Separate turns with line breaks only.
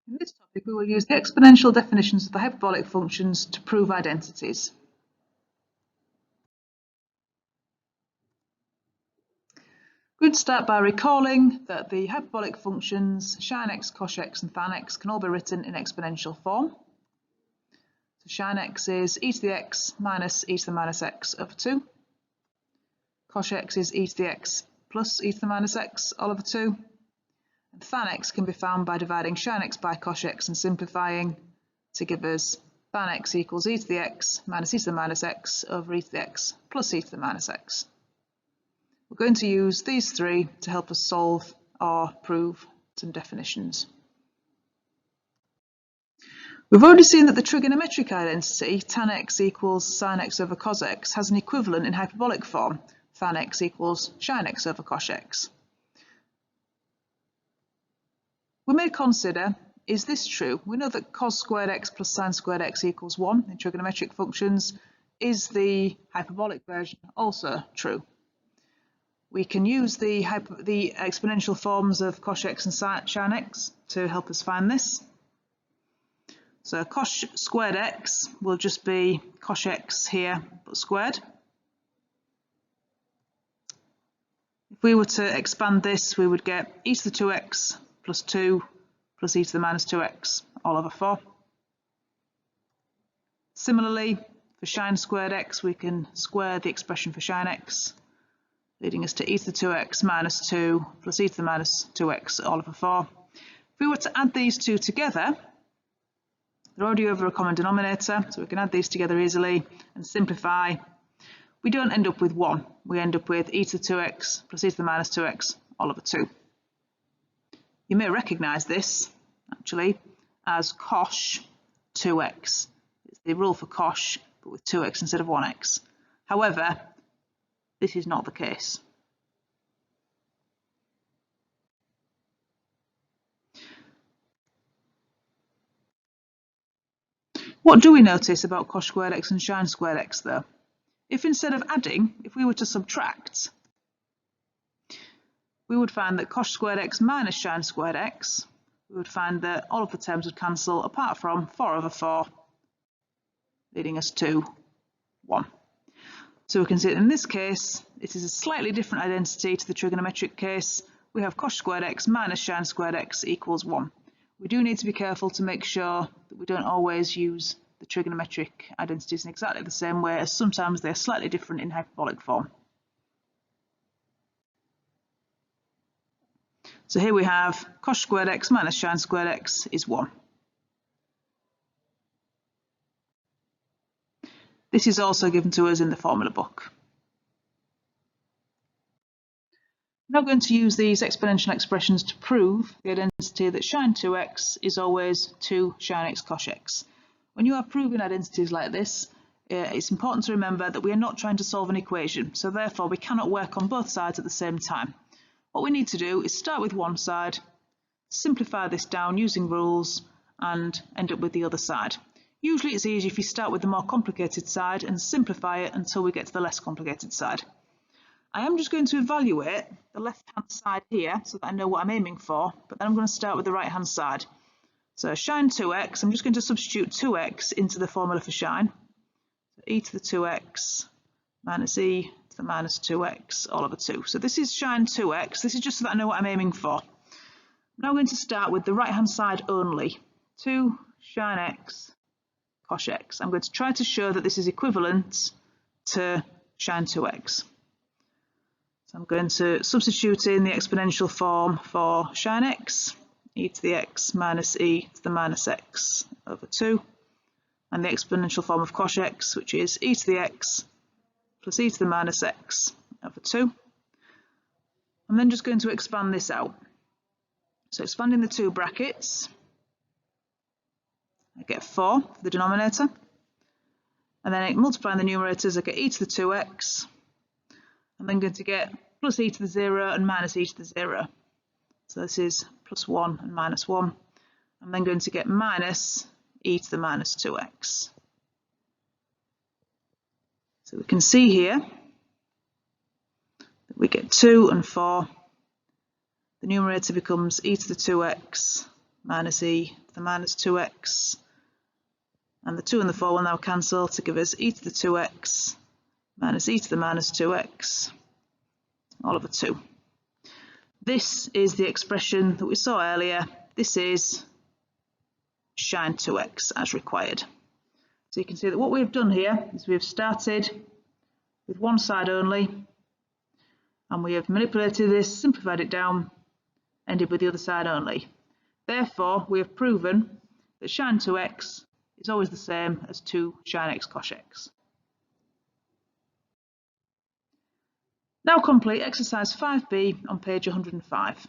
In this topic, we will use the exponential definitions of the hyperbolic functions to prove identities. We'd start by recalling that the hyperbolic functions sin x, cos x and tan x can all be written in exponential form. So sin x is e to the x minus e to the minus x over 2. Cos x is e to the x plus e to the minus x all over 2. And tan x can be found by dividing sin x by cos x and simplifying to give us tan x equals e to the x minus e to the minus x over e to the x plus e to the minus x. We're going to use these three to help us solve or prove some definitions. We've already seen that the trigonometric identity tan x equals sin x over cos x has an equivalent in hyperbolic form, tan x equals sin x over cos x. We may consider, is this true? We know that cos squared x plus sin squared x equals 1 in trigonometric functions. Is the hyperbolic version also true? We can use the exponential forms of cos x and sin x to help us find this. So cos squared x will just be cos x here but squared. If we were to expand this, we would get e to the 2x plus 2 plus e to the minus 2x all over 4. Similarly, for sin squared x, we can square the expression for sin x, leading us to e to the 2x minus 2 plus e to the minus 2x all over 4. If we were to add these two together, they're already over a common denominator, so we can add these together easily and simplify. We don't end up with 1, we end up with e to the 2x plus e to the minus 2x all over 2. You may recognise this, actually, as cos 2x. It's the rule for cos, but with 2x instead of 1x. However, this is not the case. What do we notice about cos squared x and sin squared x, though? If instead of adding, if we were to subtract, we would find that cos squared x minus sin squared x, we would find that all of the terms would cancel apart from 4 over 4, leading us to 1. So we can see that in this case, it is a slightly different identity to the trigonometric case. We have cos squared x minus sin squared x equals 1. We do need to be careful to make sure that we don't always use the trigonometric identities in exactly the same way, as sometimes they're slightly different in hyperbolic form. So here we have cos squared x minus sin squared x is 1. This is also given to us in the formula book. I'm now going to use these exponential expressions to prove the identity that sin 2x is always 2 sin x cos x. When you are proving identities like this, it's important to remember that we are not trying to solve an equation, so therefore we cannot work on both sides at the same time. What we need to do is start with one side, simplify this down using rules, and end up with the other side. Usually it's easy if you start with the more complicated side and simplify it until we get to the less complicated side. I am just going to evaluate the left-hand side here so that I know what I'm aiming for, but then I'm going to start with the right-hand side. So sin 2x, I'm just going to substitute 2x into the formula for sin. So e to the 2x minus e to the minus 2x all over 2. So this is sin 2x, this is just so that I know what I'm aiming for. I'm now going to start with the right-hand side only. 2 sin x cos x. I'm going to try to show that this is equivalent to sin 2x. So I'm going to substitute in the exponential form for sin x, e to the x minus e to the minus x over 2, and the exponential form of cos x, which is e to the x plus e to the minus x over 2. I'm then just going to expand this out. So expanding the two brackets, I get 4 for the denominator, and then multiplying the numerators, I get e to the 2x. I'm then going to get plus e to the 0 and minus e to the 0. So this is plus 1 and minus 1. I'm then going to get minus e to the minus 2x. So we can see here that we get 2 and 4. The numerator becomes e to the 2x minus e to the minus 2x, and the 2 and the 4 will now cancel to give us e to the 2x minus e to the minus 2x all over 2. This is the expression that we saw earlier. This is sine 2x as required. So you can see that what we've done here is we've started with one side only, and we have manipulated this, simplified it down, ended with the other side only. Therefore, we have proven that sine 2x is always the same as 2 sine x cos x. Now complete exercise 5b on page 105.